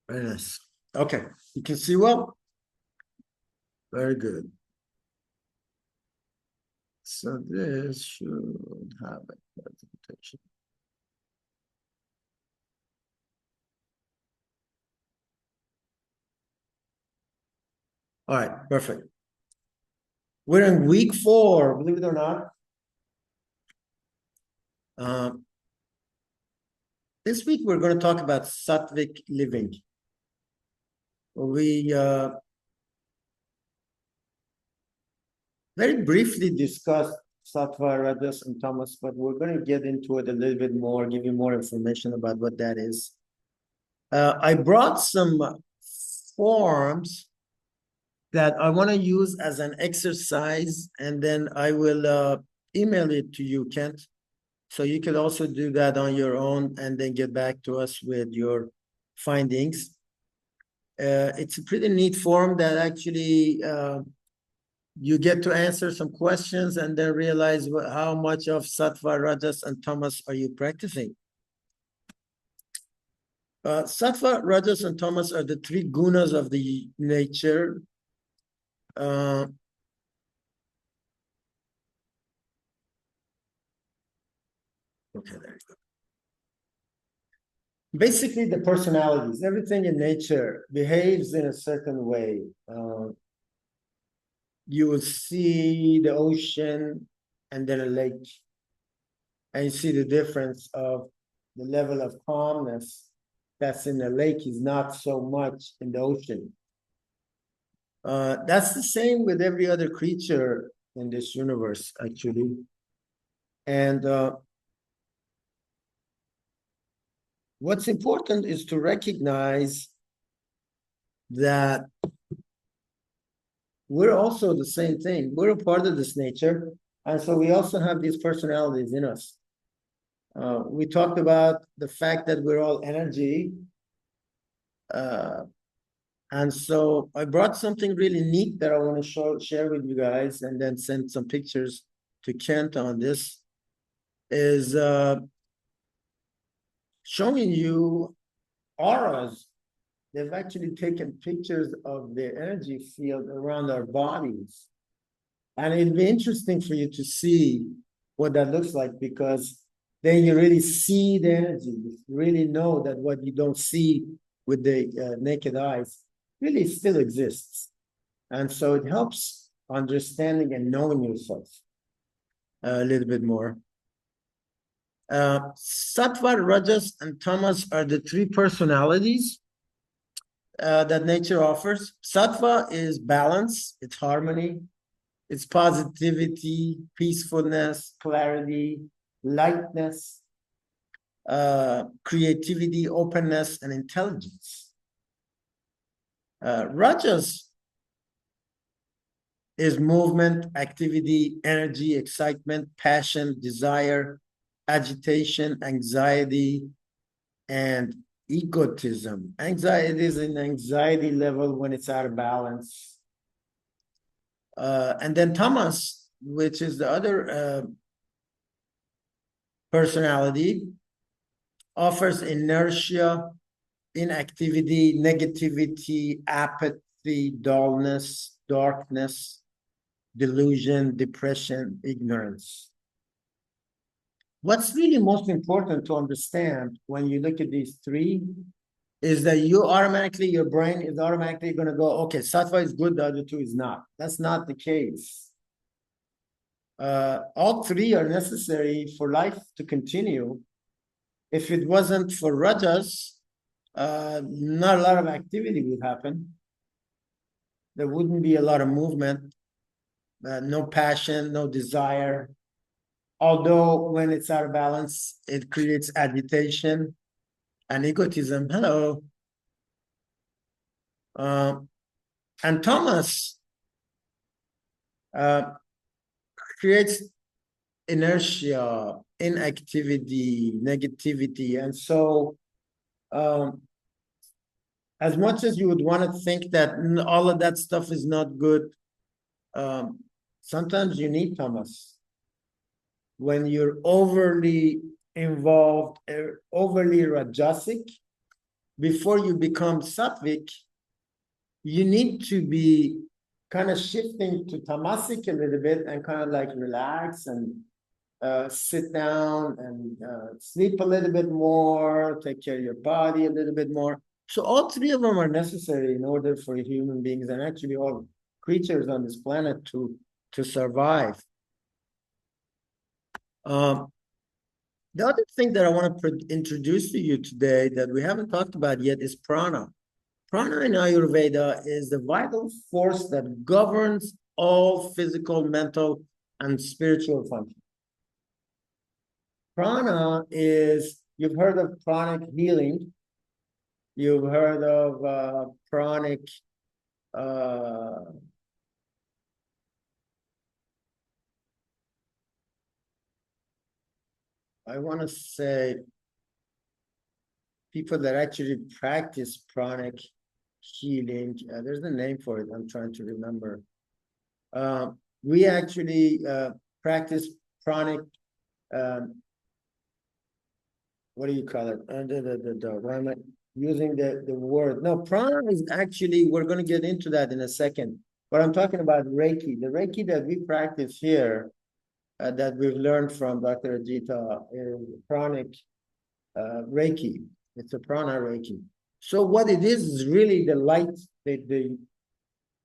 Very nice. Okay, you can see well. Very good. So this should have a presentation. All right, perfect. We're in week 4, believe it or not. This week we're going to talk about Sattvic living. We very briefly discussed Sattva, Rajas, and Tamas, but we're going to get into it a little bit more, give you more information about what that is. I brought some forms that I want to use as an exercise, and then I will email it to you, Kent. So you could also do that on your own and then get back to us with your findings. It's a pretty neat form that actually you get to answer some questions and then realize how much of Sattva, Rajas, and Tamas are you practicing. Sattva, Rajas, and Tamas are the 3 gunas of the nature. Okay, there you go. Basically, the personalities, everything in nature behaves in a certain way. You will see the ocean and then a lake, and you see the difference of the level of calmness that's in the lake is not so much in the ocean. That's the same with every other creature in this universe, actually. And what's important is to recognize that we're also the same thing. We're a part of this nature. And so we also have these personalities in us. We talked about the fact that we're all energy. And so I brought something really neat that I want to share with you guys, and then send some pictures to Kent on this, is showing you auras. They've actually taken pictures of the energy field around our bodies. And it'd be interesting for you to see what that looks like, because then you really see the energy. You really know that what you don't see with the naked eyes really still exists. And so it helps understanding and knowing yourself a little bit more. Sattva, Rajas, and Tamas are the 3 personalities that nature offers. Sattva is balance, it's harmony, it's positivity, peacefulness, clarity, lightness, creativity, openness, and intelligence. Rajas is movement, activity, energy, excitement, passion, desire, agitation, anxiety, and egotism. Anxiety is an anxiety level when it's out of balance. And then Tamas, which is the other personality, offers inertia, inactivity, negativity, apathy, dullness, darkness, delusion, depression, ignorance. What's really most important to understand when you look at these 3 is that your brain is automatically going to go, okay, Sattva is good, the other 2 is not. That's not the case. All 3 are necessary for life to continue. If it wasn't for Rajas, not a lot of activity would happen. There wouldn't be a lot of movement, no passion, no desire. Although when it's out of balance, it creates agitation and egotism. Hello. And Tamas creates inertia, inactivity, negativity. And so as much as you would want to think that all of that stuff is not good, sometimes you need Tamas. When you're overly involved, overly rajasic, before you become Sattvic, you need to be kind of shifting to tamasic a little bit and kind of like relax and sit down and sleep a little bit more, take care of your body a little bit more. So all three of them are necessary in order for human beings and actually all creatures on this planet to survive. The other thing that I want to introduce to you today that we haven't talked about yet is prana. Prana in Ayurveda is the vital force that governs all physical, mental, and spiritual functions. Prana is, you've heard of pranic healing. You've heard of pranic, I want to say people that actually practice pranic healing. There's a name for it. I'm trying to remember. We actually practice pranic. What do you call it? Why am I using the word? No, prana is actually, we're going to get into that in a second. But I'm talking about Reiki. The Reiki that we practice here, that we've learned from Dr. Ajita, is pranic Reiki. It's a prana Reiki. So what it is really the light, the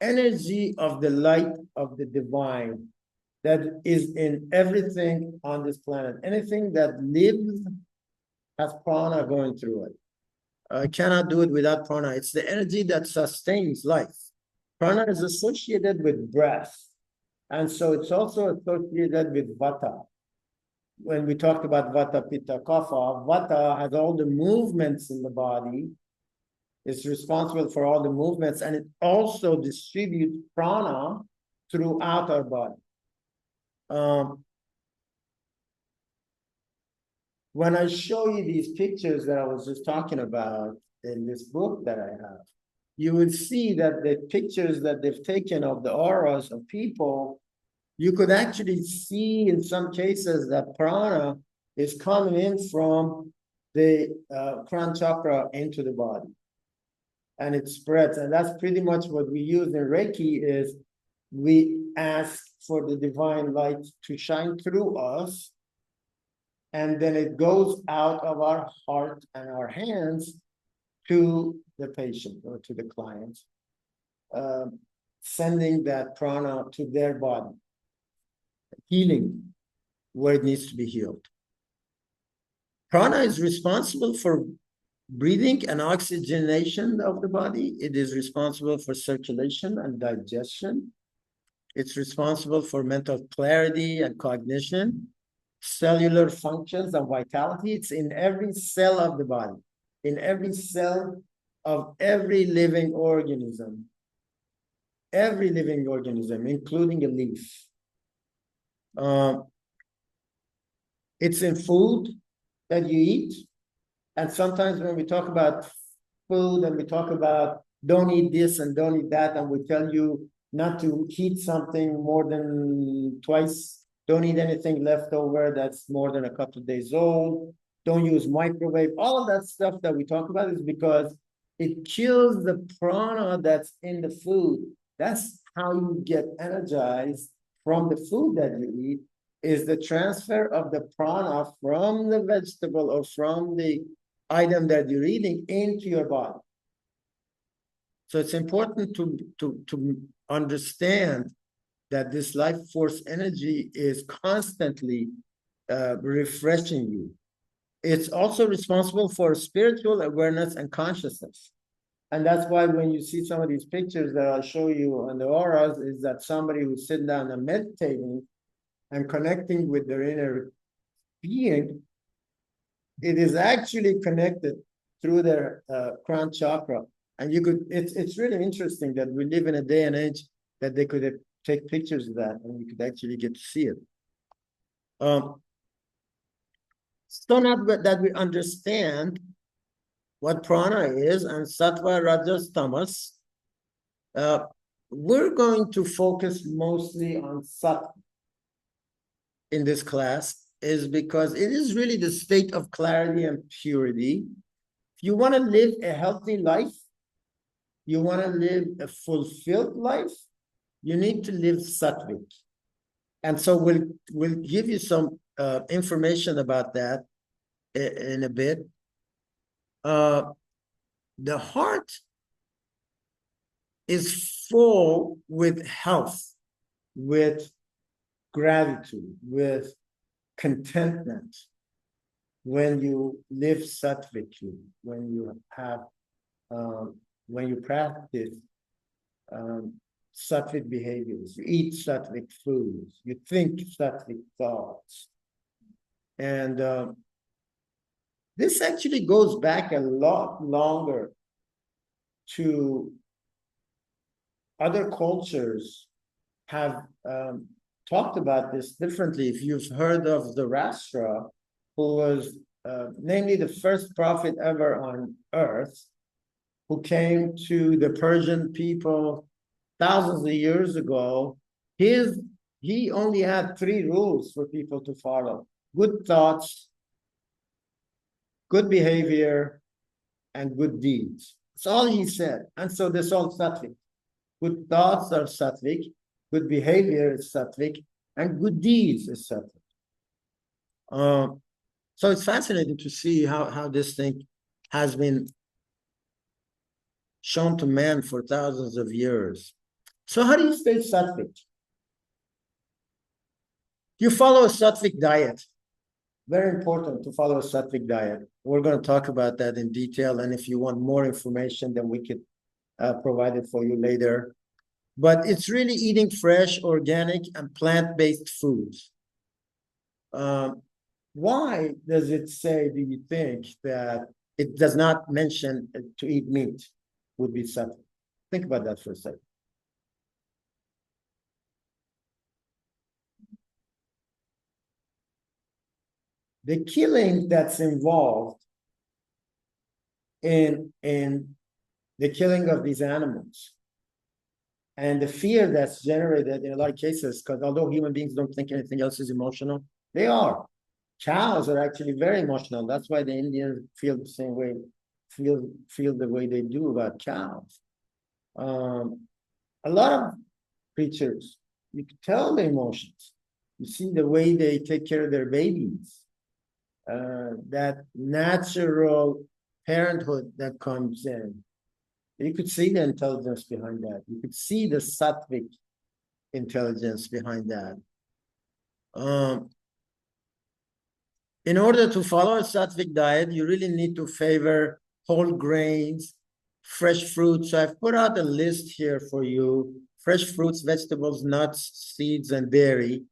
energy of the light of the divine that is in everything on this planet. Anything that lives has prana going through it. I cannot do it without prana. It's the energy that sustains life. Prana is associated with breath. And so it's also associated with vata. When we talked about vata, pitta, kapha, vata has all the movements in the body. It's responsible for all the movements, and it also distributes prana throughout our body. When I show you these pictures that I was just talking about in this book that I have, you will see that the pictures that they've taken of the auras of people, you could actually see in some cases that prana is coming in from the crown chakra into the body. And it spreads. And that's pretty much what we use in Reiki is we ask for the divine light to shine through us. And then it goes out of our heart and our hands to the patient or to the client, sending that prana to their body, healing where it needs to be healed. Prana is responsible for breathing and oxygenation of the body. It is responsible for circulation and digestion. It's responsible for mental clarity and cognition, cellular functions and vitality. It's in every cell of the body, in every cell of every living organism, including a leaf. It's in food that you eat. And sometimes when we talk about food and we talk about don't eat this and don't eat that, and we tell you not to heat something more than twice, don't eat anything left over that's more than a couple of days old, don't use microwave, all of that stuff that we talk about is because it kills the prana that's in the food. That's how you get energized from the food that you eat, is the transfer of the prana from the vegetable or from the item that you're eating into your body. So it's important to understand that this life force energy is constantly refreshing you. It's also responsible for spiritual awareness and consciousness. And that's why when you see some of these pictures that I'll show you on the auras, is that somebody who's sitting down and meditating and connecting with their inner being, it is actually connected through their crown chakra. And you could, it's really interesting that we live in a day and age that they could take pictures of that and you could actually get to see it. So not that we understand what prana is and sattva, rajas, tamas, we're going to focus mostly on sattva in this class, is because it is really the state of clarity and purity. If you want to live a healthy life, you want to live a fulfilled life, you need to live Sattvic. And so we'll give you some information about that in a bit. The heart is full with health, with gratitude, with contentment when you live sattvically, when you have, when you practice sattvic behaviors, you eat sattvic foods, you think sattvic thoughts. And this actually goes back a lot longer to other cultures have talked about this differently. If you've heard of Zoroaster, who was namely the first prophet ever on earth, who came to the Persian people thousands of years ago, he only had 3 rules for people to follow: good thoughts, good behavior, and good deeds. That's all he said. And so this all sattvic. Good thoughts are sattvic, good behavior is sattvic, and good deeds is sattvic. So it's fascinating to see how this thing has been shown to man for thousands of years. So how do you stay sattvic? You follow a sattvic diet. Very important to follow a sattvic diet. We're going to talk about that in detail. And if you want more information, then we could provide it for you later. But it's really eating fresh, organic, and plant-based foods. Why does it say, do you think, that it does not mention to eat meat would be sattvic? Think about that for a second. The killing that's involved in the killing of these animals and the fear that's generated in a lot of cases, because although human beings don't think anything else is emotional, they are. Cows are actually very emotional. That's why the Indians feel the same way, feel the way they do about cows. A lot of creatures, you can tell the emotions. You see the way they take care of their babies. That natural parenthood that comes in. You could see the intelligence behind that. You could see the sattvic intelligence behind that. In order to follow a sattvic diet, you really need to favor whole grains, fresh fruits. So I've put out a list here for you: fresh fruits, vegetables, nuts, seeds, and dairy.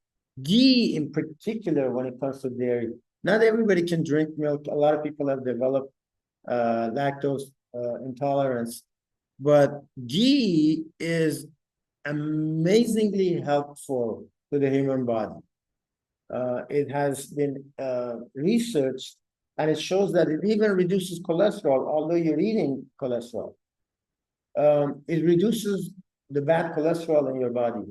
Ghee in particular when it comes to dairy. Not everybody can drink milk. A lot of people have developed lactose intolerance, but ghee is amazingly helpful to the human body. It has been researched, and it shows that it even reduces cholesterol, although you're eating cholesterol. It reduces the bad cholesterol in your body.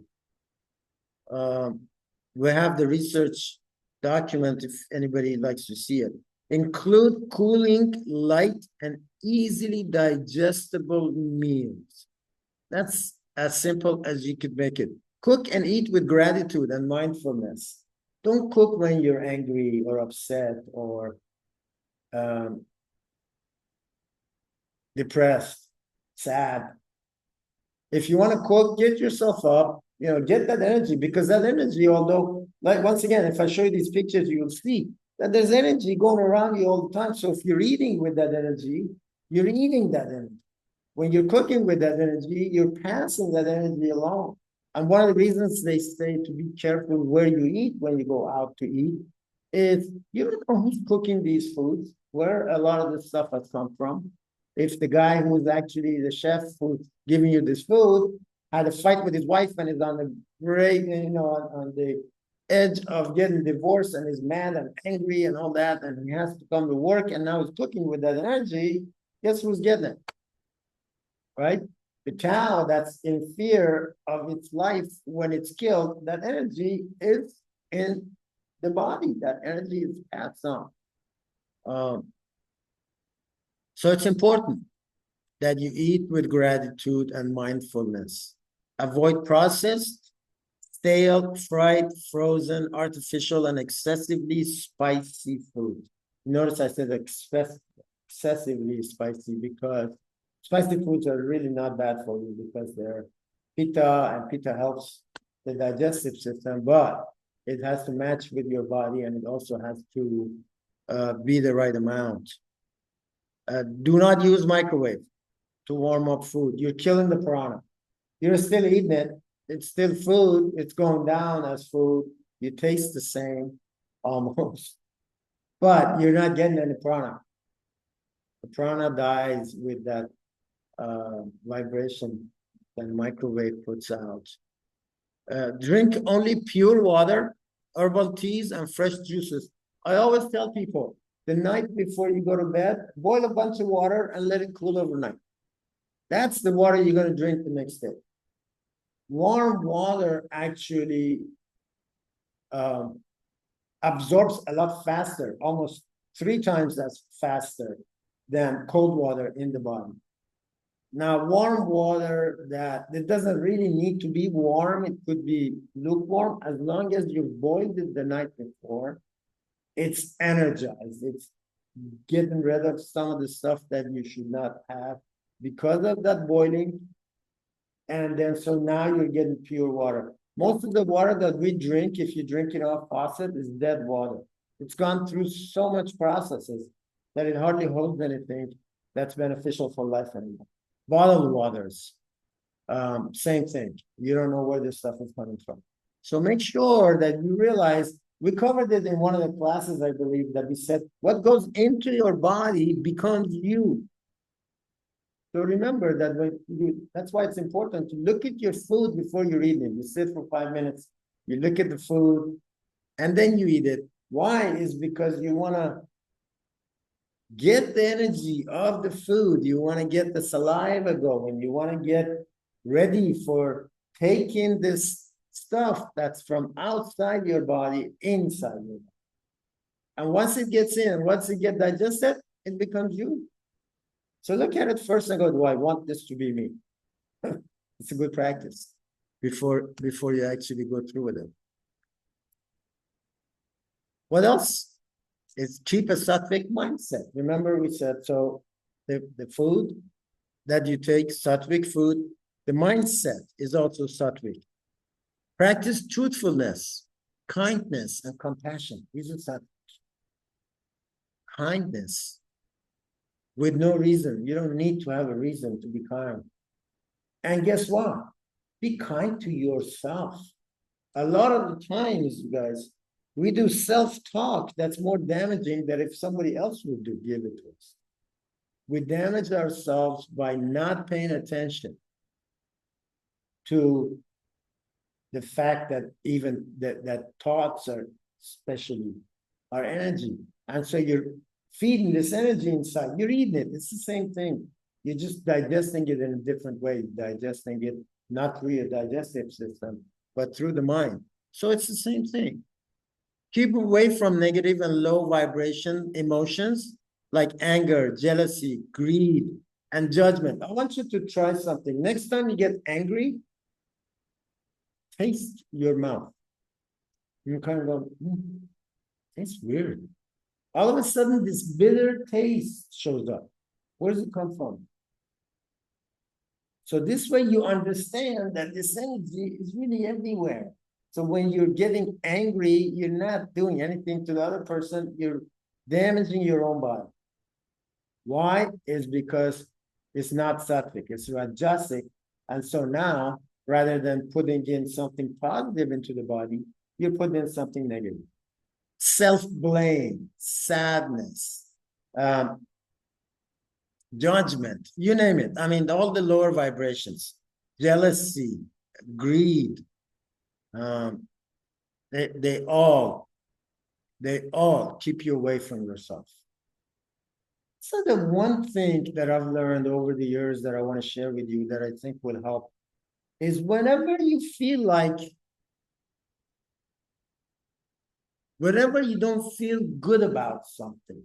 We have the research document if anybody likes to see it. Include cooling, light, and easily digestible meals. That's as simple as you could make it. Cook and eat with gratitude and mindfulness. Don't cook when you're angry or upset or depressed, sad. If you want to cook, get yourself up, get that energy, because that energy, although, like, once again, if I show you these pictures, you will see that there's energy going around you all the time. So if you're eating with that energy, you're eating that energy. When you're cooking with that energy, you're passing that energy along. And one of the reasons they say to be careful where you eat when you go out to eat is you don't know who's cooking these foods, where a lot of this stuff has come from. If the guy who's actually the chef who's giving you this food had a fight with his wife and is on the break, on the edge of getting divorced and is mad and angry and all that, and he has to come to work and now he's cooking with that energy, guess who's getting it? Right? The cow that's in fear of its life when it's killed, that energy is in the body. That energy is passed on. So it's important that you eat with gratitude and mindfulness. Avoid processed, stale, fried, frozen, artificial, and excessively spicy food. Notice I said excessively spicy because spicy foods are really not bad for you because they're pitta, and pitta helps the digestive system, but it has to match with your body, and it also has to be the right amount. Do not use microwave to warm up food. You're killing the prana. You're still eating it. It's still food. It's going down as food. You taste the same almost, but you're not getting any prana. The prana dies with that vibration that microwave puts out. Drink only pure water, herbal teas, and fresh juices. I always tell people the night before you go to bed, boil a bunch of water and let it cool overnight. That's the water you're going to drink the next day. Warm water actually absorbs a lot faster, almost 3 times as faster than cold water in the body. Now, warm water that it doesn't really need to be warm. It could be lukewarm as long as you boiled it the night before. It's energized. It's getting rid of some of the stuff that you should not have because of that boiling. And then so now you're getting pure water. Most of the water that we drink, if you drink it off faucet, is dead water. It's gone through so much processes that it hardly holds anything that's beneficial for life anymore. Bottled waters, same thing. You don't know where this stuff is coming from. So make sure that you realize, we covered it in one of the classes, I believe, that we said, what goes into your body becomes you. So remember that that's why it's important to look at your food before you eat it. You sit for 5 minutes, you look at the food, and then you eat it. Why? Is because you want to get the energy of the food. You want to get the saliva going. You want to get ready for taking this stuff that's from outside your body inside your body. And once it gets in, once it gets digested, it becomes you. So look at it first and go, do I want this to be me? It's a good practice before you actually go through with it. What else? It's keep a Sattvic mindset. Remember we said, so the food that you take, Sattvic food, the mindset is also Sattvic. Practice truthfulness, kindness, and compassion. These are Sattvic. Kindness with no reason. You don't need to have a reason to be kind. And guess what? Be kind to yourself. A lot of the times, you guys, we do self-talk that's more damaging than if somebody else would give it to us. We damage ourselves by not paying attention to the fact that even that thoughts are especially our energy. And so you're feeding this energy inside. You're eating it. It's the same thing. You're just digesting it in a different way, digesting it not through your digestive system, but through the mind. So it's the same thing. Keep away from negative and low vibration emotions like anger, jealousy, greed, and judgment. I want you to try something. Next time you get angry, taste your mouth. You kind of go, tastes weird. All of a sudden, this bitter taste shows up. Where does it come from? So this way you understand that this energy is really everywhere. So when you're getting angry, you're not doing anything to the other person. You're damaging your own body. Why? Is because it's not sattvic, it's rajasic. And so now, rather than putting in something positive into the body, you're putting in something negative. Self-blame, sadness, judgment, you name it. I mean, all the lower vibrations, jealousy, greed, they all keep you away from yourself. So the one thing that I've learned over the years that I want to share with you that I think will help is whenever you feel like, whenever you don't feel good about something,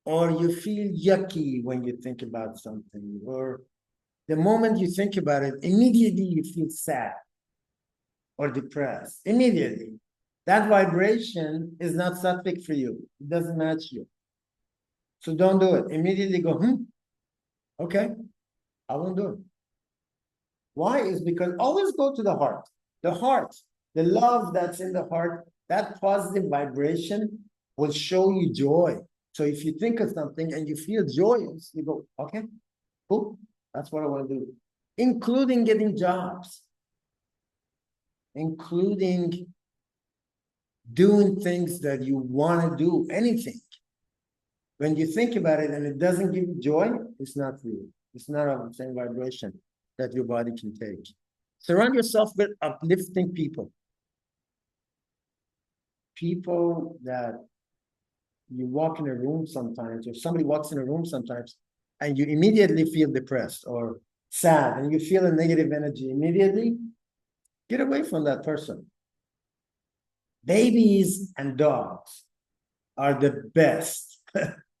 or you feel yucky when you think about something, or the moment you think about it, immediately you feel sad or depressed. Immediately. That vibration is not sattvic for you. It doesn't match you. So don't do it. Immediately go, okay, I won't do it. Why? Is because always go to the heart. The heart, the love that's in the heart, that positive vibration will show you joy. So if you think of something and you feel joyous, you go, okay, cool. That's what I want to do. Including getting jobs, including doing things that you want to do, anything. When you think about it and it doesn't give you joy, it's not for you. It's not of the same vibration that your body can take. Surround yourself with uplifting people. People that you walk in a room sometimes, or somebody walks in a room sometimes, and you immediately feel depressed or sad, and you feel a negative energy immediately, get away from that person. Babies and dogs are the best.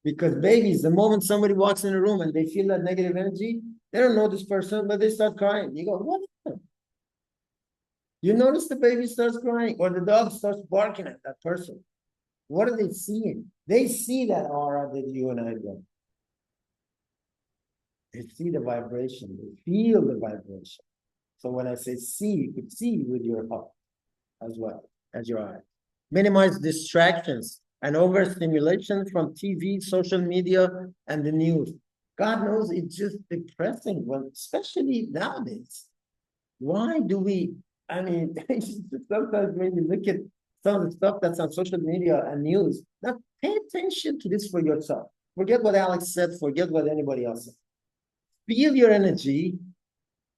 Because babies, the moment somebody walks in a room and they feel that negative energy, they don't know this person, but they start crying. You go, what? You notice the baby starts crying or the dog starts barking at that person. What are they seeing? They see that aura that you and I do. They see the vibration. They feel the vibration. So when I say see, you could see with your heart as well as your eye. Minimize distractions and overstimulation from TV, social media, and the news. God knows it's just depressing, well, especially nowadays. Why do we, I mean, sometimes when you look at some of the stuff that's on social media and news, now pay attention to this for yourself. Forget what Alex said, forget what anybody else said. Feel your energy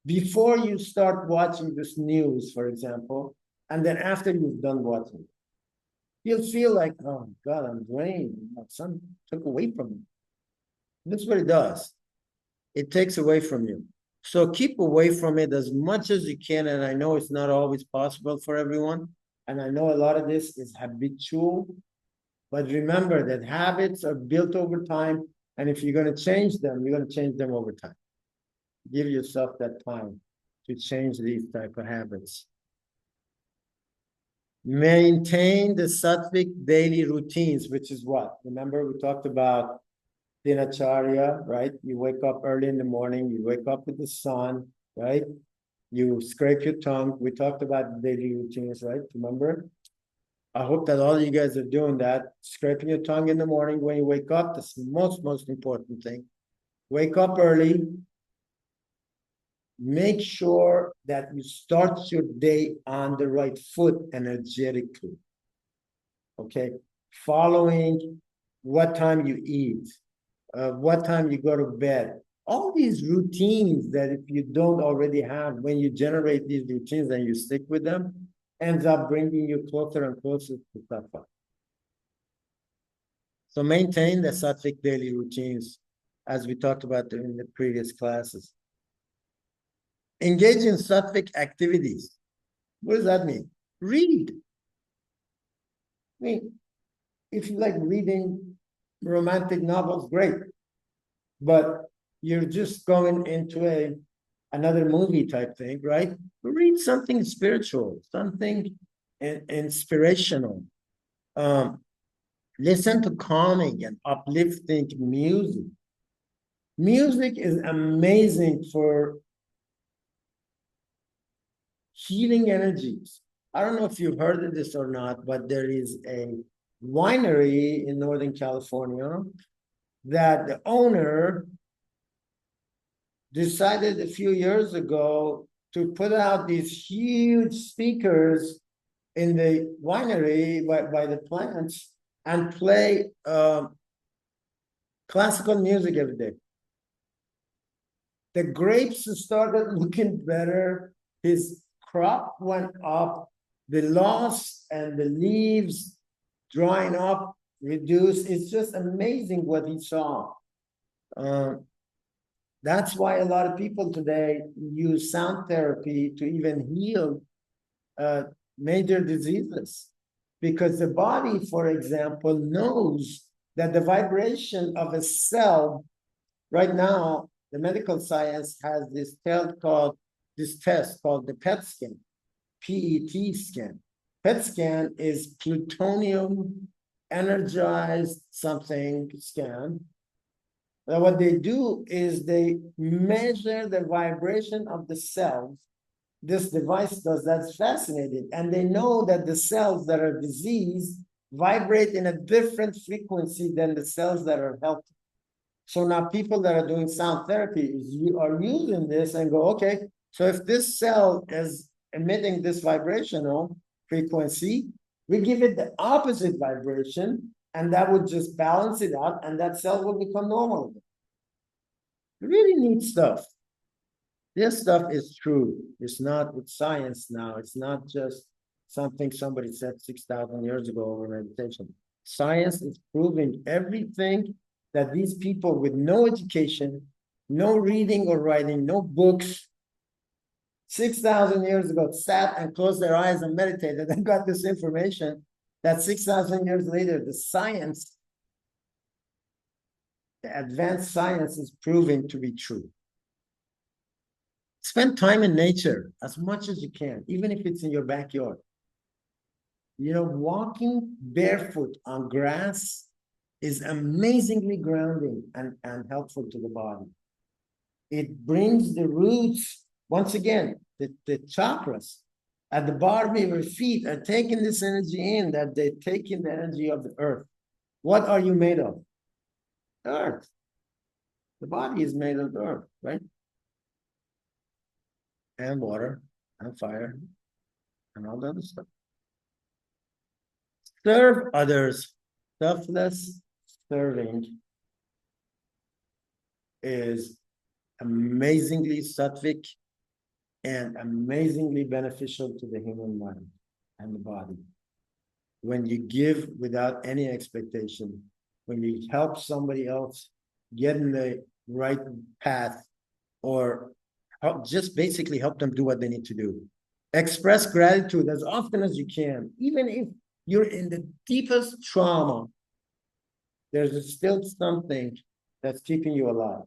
before you start watching this news, for example, and then after you've done watching. You'll feel like, oh God, I'm drained. Something took away from me. That's what it does. It takes away from you. So keep away from it as much as you can. And I know it's not always possible for everyone. And I know a lot of this is habitual. But remember that habits are built over time. And if you're going to change them, you're going to change them over time. Give yourself that time to change these type of habits. Maintain the Sattvic daily routines, which is what? Remember, we talked about dinacharya, right? You wake up early in the morning, you wake up with the sun, right? You scrape your tongue. We talked about daily routines, right? Remember? I hope that all you guys are doing that. Scraping your tongue in the morning when you wake up. That's the most important thing. Wake up early. Make sure that you start your day on the right foot energetically. Okay? Following what time you eat, what time you go to bed. All these routines that if you don't already have, when you generate these routines and you stick with them, ends up bringing you closer and closer to sattva. So maintain the sattvic daily routines, as we talked about in the previous classes. Engage in sattvic activities. What does that mean? Read. I mean, if you like reading romantic novels, great. But you're just going into another movie type thing, right? Read something spiritual, something inspirational. Listen to calming and uplifting music. Music is amazing for healing energies. I don't know if you've heard of this or not, but there is a winery in Northern California that the owner decided a few years ago to put out these huge speakers in the winery by the plants and play classical music every day. The grapes started looking better. His crop went up. The loss and the leaves drying up, reduced. It's just amazing what he saw. That's why a lot of people today use sound therapy to even heal major diseases. Because the body, for example, knows that the vibration of a cell, right now, the medical science has this test called the PET scan, PET scan. PET scan is plutonium energized something scan. Now what they do is they measure the vibration of the cells. This device does. That's fascinating. And they know that the cells that are diseased vibrate in a different frequency than the cells that are healthy. So now people that are doing sound therapy are using this and go, okay, so if this cell is emitting this vibrational frequency, we give it the opposite vibration, and that would just balance it out, and that cell will become normal. Really neat stuff. This stuff is true. It's not with science now. It's not just something somebody said 6,000 years ago over meditation. Science is proving everything that these people with no education, no reading or writing, no books, 6,000 years ago sat and closed their eyes and meditated and got this information that 6,000 years later, the science, the advanced science is proving to be true. Spend time in nature as much as you can, even if it's in your backyard. You know, walking barefoot on grass is amazingly grounding and helpful to the body. It brings the roots, once again, the chakras at the bottom of your feet are taking this energy in, that they take in the energy of the earth. What are you made of? Earth. The body is made of earth, right? And water and fire and all the other stuff. Serve others. Selfless serving is amazingly sattvic and amazingly beneficial to the human mind and the body. When you give without any expectation, when you help somebody else get in the right path, or just basically help them do what they need to do. Express gratitude as often as you can, even if you're in the deepest trauma. There's still something that's keeping you alive.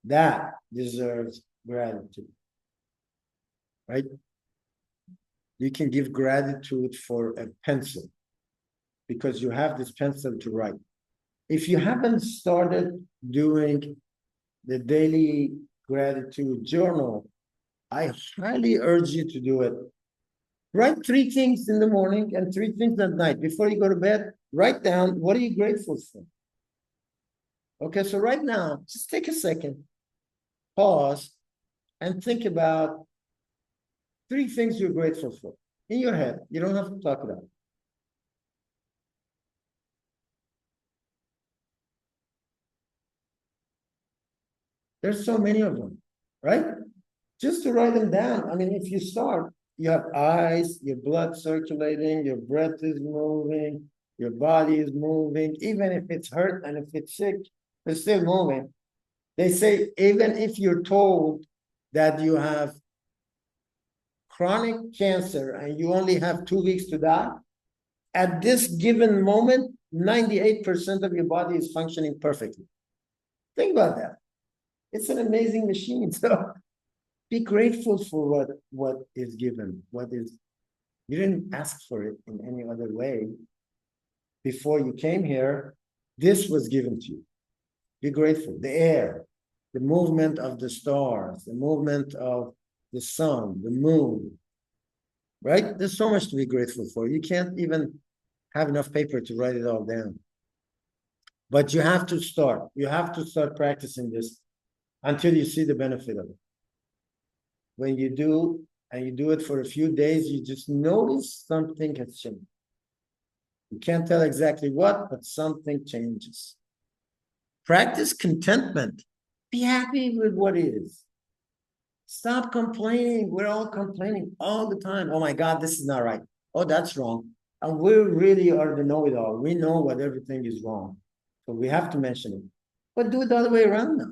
That deserves gratitude, right? You can give gratitude for a pencil because you have this pencil to write. If you haven't started doing the daily gratitude journal, I highly urge you to do it. Write 3 things in the morning and 3 things at night. Before you go to bed, write down, what are you grateful for? Okay, so right now, just take a second, pause, and think about 3 things you're grateful for in your head. You don't have to talk about it. There's so many of them, right? Just to write them down. I mean, if you start, you have eyes, your blood circulating, your breath is moving, your body is moving. Even if it's hurt and if it's sick, it's still moving. They say, even if you're told that you have chronic cancer and you only have 2 weeks to die, at this given moment, 98% of your body is functioning perfectly. Think about that. It's an amazing machine. So be grateful for what is given, you didn't ask for it in any other way. Before you came here, this was given to you. Be grateful. The air, the movement of the stars, the movement of the sun, the moon, right? There's so much to be grateful for. You can't even have enough paper to write it all down. But you have to start. You have to start practicing this until you see the benefit of it. When you do, and you do it for a few days, you just notice something has changed. You can't tell exactly what, but something changes. Practice contentment. Be happy with what is. Stop complaining. We're all complaining all the time. Oh my God, this is not right. Oh, that's wrong. And we really are the know-it-all. We know what everything is wrong. So we have to mention it. But do it the other way around now.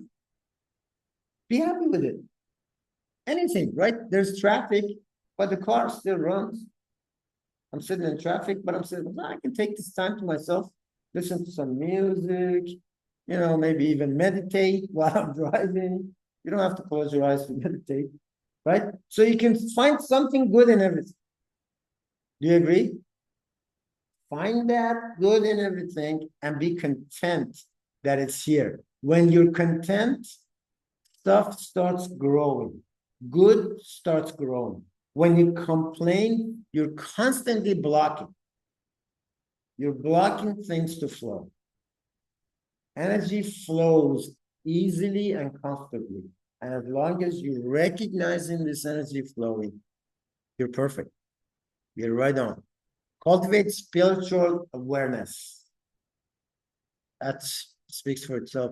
Be happy with it. Anything, right? There's traffic, but the car still runs. I'm sitting in traffic, but I'm sitting, I can take this time to myself, listen to some music, maybe even meditate while I'm driving. You don't have to close your eyes to meditate, right? So you can find something good in everything. Do you agree? Find that good in everything and be content that it's here. When you're content, stuff starts growing. Good starts growing. When you complain, you're constantly blocking. You're blocking things to flow. Energy flows easily and comfortably. And as long as you're recognizing this energy flowing, you're perfect. You're right on. Cultivate spiritual awareness. That speaks for itself.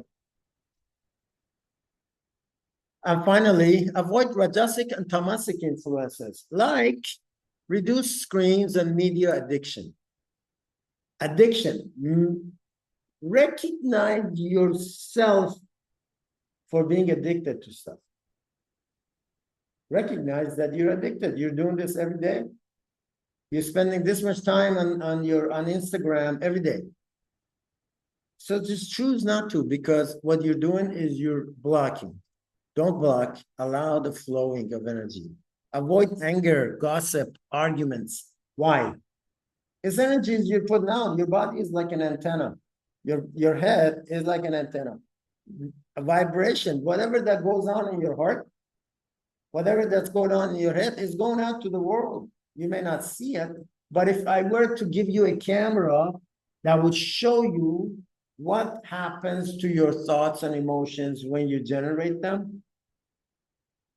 And finally, avoid rajasic and tamasic influences, like reduce screens and media addiction. Addiction. Recognize yourself for being addicted to stuff. Recognize that you're addicted. You're doing this every day. You're spending this much time on Instagram every day. So just choose not to, because what you're doing is you're blocking. Don't block. Allow the flowing of energy. Avoid anger, gossip, arguments. Why? It's energies you're putting out. Your body is like an antenna. Your head is like an antenna. A vibration, whatever that goes on in your heart, whatever that's going on in your head is going out to the world. You may not see it, but if I were to give you a camera that would show you what happens to your thoughts and emotions when you generate them,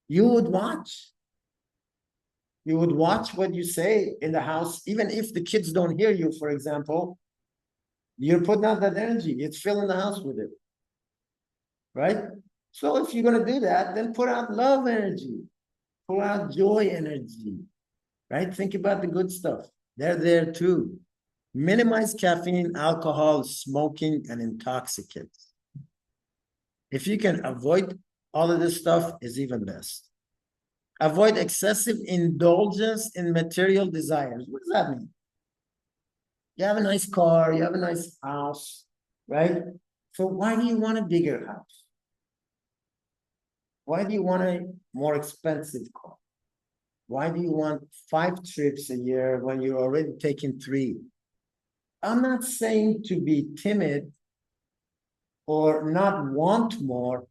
you would watch. You would watch what you say in the house, even if the kids don't hear you, for example. You're putting out that energy. It's filling the house with it, right? So if you're going to do that, then put out love energy, put out joy energy, right? Think about the good stuff. They're there too. Minimize caffeine, alcohol, smoking, and intoxicants. If you can avoid all of this stuff, is even best. Avoid excessive indulgence in material desires. What does that mean? You have a nice car, you have a nice house, right? So why do you want a bigger house? Why do you want a more expensive car? Why do you want 5 trips a year when you're already taking 3? I'm not saying to be timid or not want more,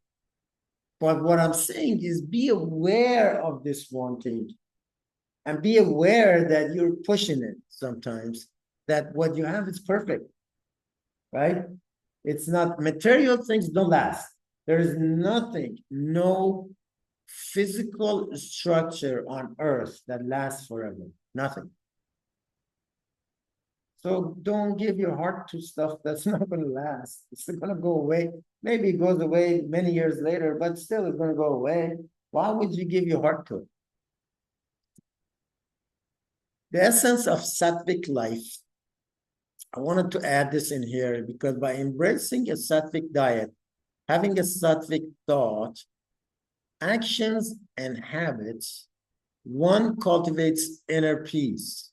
but what I'm saying is be aware of this wanting and be aware that you're pushing it sometimes, that what you have is perfect, right? It's not, material things don't last. There is nothing, no physical structure on earth that lasts forever. Nothing. So don't give your heart to stuff that's not going to last. It's going to go away. Maybe it goes away many years later, but still it's going to go away. Why would you give your heart to it? The essence of Sattvic life, I wanted to add this in here because by embracing a Sattvic diet, having a Sattvic thought, actions, and habits, one cultivates inner peace,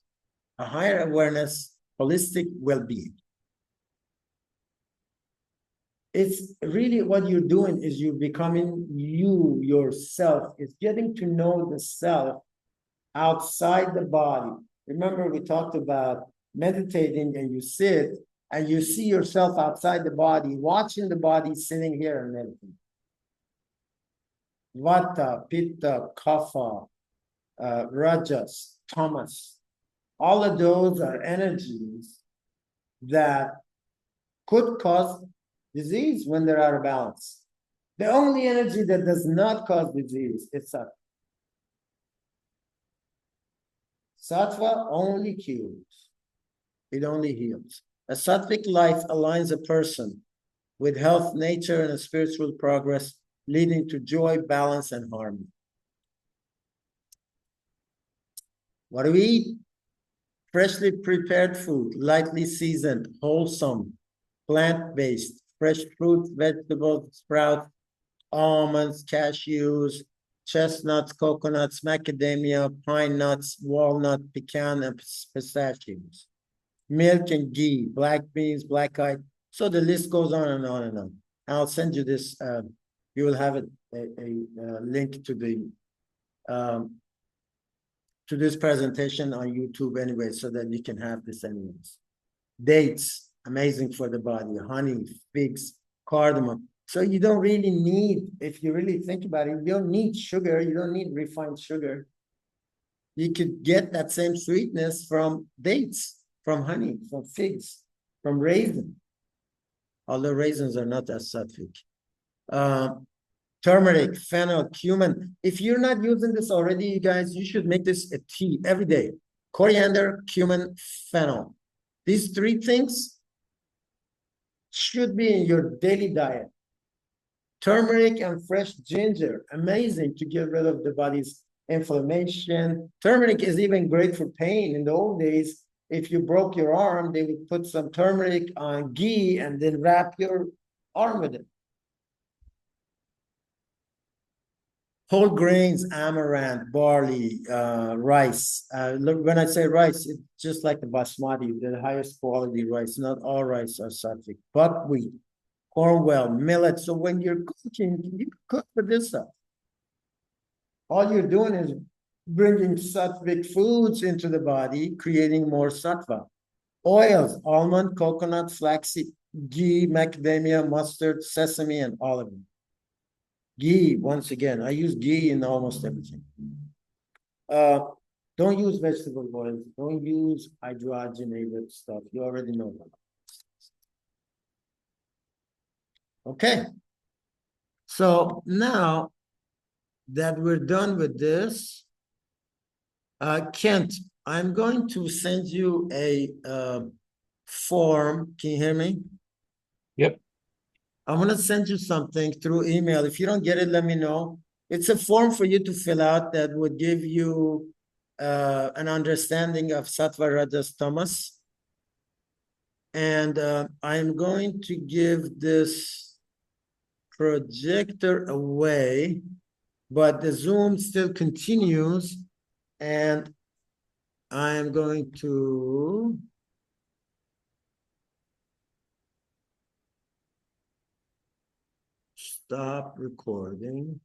a higher awareness, holistic well-being. It's really what you're doing is you're becoming you, yourself. It's getting to know the self outside the body. Remember, we talked about meditating and you sit and you see yourself outside the body, watching the body sitting here and everything. Vata, Pitta, Kapha, Rajas, Tamas. All of those are energies that could cause disease when they're out of balance. The only energy that does not cause disease is Sattva. Sattva only cures. It only heals. A Sattvic life aligns a person with health, nature, and a spiritual progress, leading to joy, balance, and harmony. What do we eat? Freshly prepared food, lightly seasoned, wholesome, plant-based, fresh fruit, vegetables, sprouts, almonds, cashews, chestnuts, coconuts, macadamia, pine nuts, walnut, pecan, and pistachios. Milk and ghee, black beans, black eyed. So the list goes on and on and on. I'll send you this. You will have a link um, to this presentation on YouTube anyway, so that you can have this anyways. Dates, amazing for the body. Honey, figs, cardamom. So you don't really need, if you really think about it, you don't need sugar. You don't need refined sugar. You could get that same sweetness from dates, from honey, from figs, from raisin. Although raisins are not as sattvic. Turmeric, fennel, cumin. If you're not using this already, you guys, you should make this a tea every day. Coriander, cumin, fennel. These three things should be in your daily diet. Turmeric and fresh ginger, amazing to get rid of the body's inflammation. Turmeric is even great for pain. In the old days, if you broke your arm, they would put some turmeric on ghee and then wrap your arm with it. Whole grains, amaranth, barley, rice. When I say rice, it's just like the basmati, the highest quality rice. Not all rice are sattvic. Buckwheat, cornmeal, millet. So when you're cooking, you cook with this stuff. All you're doing is bringing sattvic foods into the body, creating more sattva. Oils, almond, coconut, flaxseed, ghee, macadamia, mustard, sesame, and olive oil. Ghee, once again, I use ghee in almost everything. Don't use vegetable oils. Don't use hydrogenated stuff. You already know that. Okay. So now that we're done with this, Kent, I'm going to send you a form. Can you hear me? Yep. I'm going to send you something through email. If you don't get it, let me know. It's a form for you to fill out that would give you an understanding of Sattva, Rajas, Tamas. And I'm going to give this projector away, but the Zoom still continues. And I'm going to stop recording.